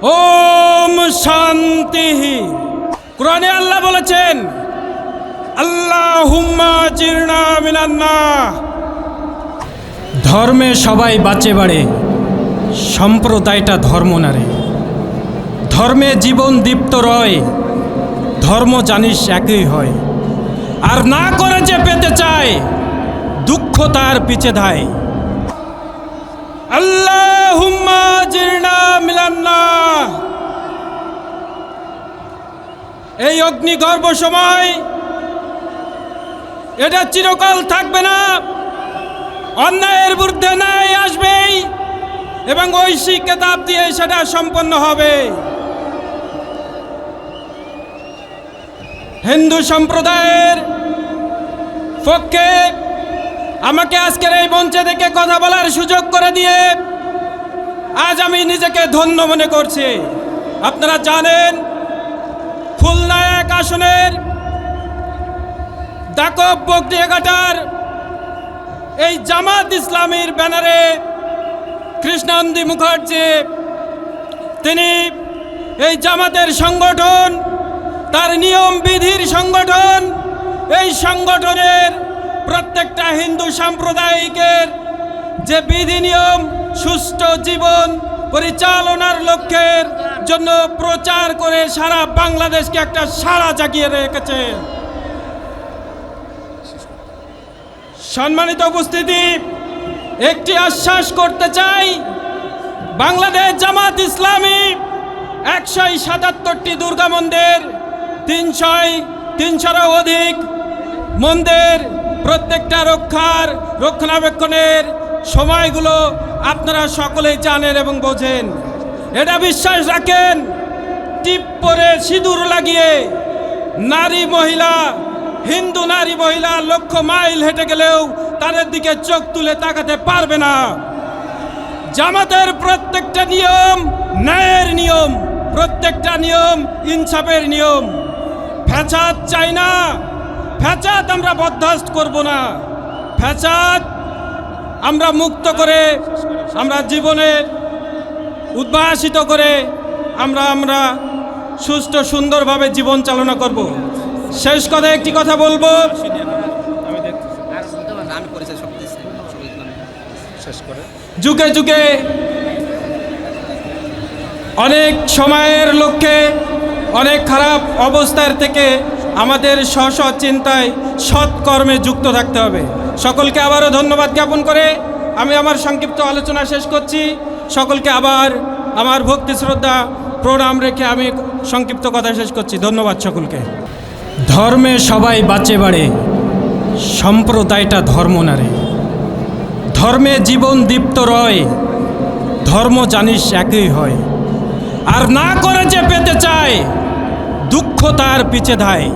ওম শান্তি। কোরআনে আল্লাহ বলেছেন, আল্লাহুম্মা জিরনা মিনান্নার। ধর্মে সবাই বাঁচে বাড়ে, সম্প্রদায়টা ধর্ম না রে। ধর্মে জীবন দীপ্ত রয়, ধর্ম জানিস একই হয়। আর না করে যে পেতে চায়, দুঃখ তার পিছে ধায়। আল্লাহুম্মা জিরনা মিনান্নার। এই অগ্নিগর্ভ সময় এটা চিরকাল থাকবে না। অন্যায়ের বিরুদ্ধে ন্যায় আসবেই এবং ঐশী কেতাব দিয়ে সেটা সম্পন্ন হবে। হিন্দু সম্প্রদায়ের পক্ষে আমাকে আজকের এই মঞ্চে থেকে কথা বলার সুযোগ করে দিয়ে আজ আমি নিজেকে ধন্য মনে করছি। আপনারা জানেন, খুলনা ১ আসনের দাকব বগডিয়াঘাটার এই জামাত ইসলামীর ব্যানারে কৃষ্ণানন্দী মুখার্জি, তিনি এই জামাতের সংগঠন, তার নিয়ম বিধির সংগঠন, এই সংগঠনের প্রত্যেকটা হিন্দু সাম্প্রদায়িকের যে বিধি নিয়ম সুষ্ঠু জীবন পরিচালনার লক্ষ্যের জন্য প্রচার করে সারা বাংলাদেশকে একটা সাড়া জাগিয়ে রেখেছে। সম্মানিত উপস্থিতি, একটি আশ্বাস করতে চাই, বাংলাদেশ জামাত ইসলামী ১৭৭টি দুর্গা মন্দির, ৩০০রও অধিক মন্দির, প্রত্যেকটা রক্ষণাবেক্ষণের সময়গুলো আপনারা সকলেই জানেন এবং বোঝেন। এটা বিশ্বাস রাখেন, টিপ পরে সিঁদুর লাগিয়ে নারী মহিলা, হিন্দু নারী মহিলা লক্ষ মাইল হেঁটে গেলেও তাদের দিকে চোখ তুলে তাকাতে পারবে না। জামাতের প্রত্যেকটা নিয়ম ন্যায়ের নিয়ম, প্রত্যেকটা নিয়ম ইনসাফের নিয়ম। ফ্যাসাদ চাই না, ফ্যাসাদ আমরা বরদাস্ত করব না। ফ্যাসাদ আমরা মুক্ত করে, আমরা জীবনে উদ্ভাসিত করে আমরা সুষ্ঠু সুন্দরভাবে জীবন চালনা করব। শেষ কথা একটি কথা বলবো, যুগে যুগে অনেক সময়ের লক্ষ্যে অনেক খারাপ অবস্থার থেকে আমাদের স্ব চিন্তায় সৎকর্মে যুক্ত থাকতে হবে। সকলকে আবারও ধন্যবাদ জ্ঞাপন করে আমি আমার সংক্ষিপ্ত আলোচনা শেষ করছি। সকলকে আবার আমার ভক্তি শ্রদ্ধা প্রণাম রেখে আমি সংক্ষিপ্ত কথা শেষ করছি। ধন্যবাদ সকলকে। ধর্মে সবাই বাঁচে বাড়ে, সম্প্রদায়টা ধর্ম না রে। ধর্মে জীবন দীপ্ত রয়, ধর্ম জানিস একই হয়। আর না করে যে পেতে চায়, দুঃখ তার পিছে ধায়।